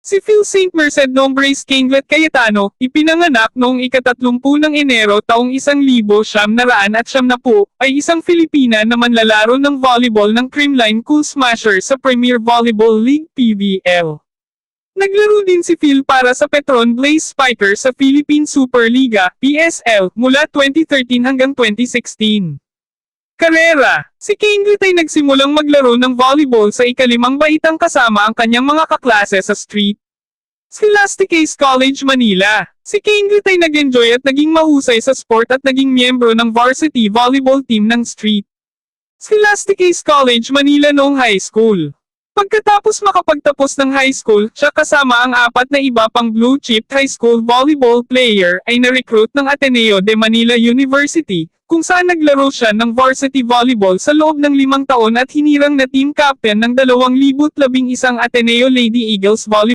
Si Phil St. Merced Nombres Kinglet Cayetano, ipinanganak noong ika-30 ng Enero taong 1970, ay isang Filipina na manlalaro ng volleyball ng Creamline Cool Smasher sa Premier Volleyball League PVL. Naglaro din si Phil para sa Petron Blaze Spikers sa Philippine Superliga, PSL, mula 2013 hanggang 2016. Karera. Si Kinglet ay nagsimulang maglaro ng volleyball sa ika-5 baitang kasama ang kanyang mga kaklase sa street. Scholastic Ace College, Manila. Si Kinglet ay nag-enjoy at naging mahusay sa sport at naging miyembro ng varsity volleyball team ng street Scholastic Ace College, Manila noong high school. Pagkatapos makapagtapos ng high school, siya kasama ang 4 na iba pang blue-chip high school volleyball player ay na-recruit ng Ateneo de Manila University, kung saan naglaro siya ng varsity volleyball sa loob ng 5 taon at hinirang na team captain ng 2011 Ateneo Lady Eagles Volleyball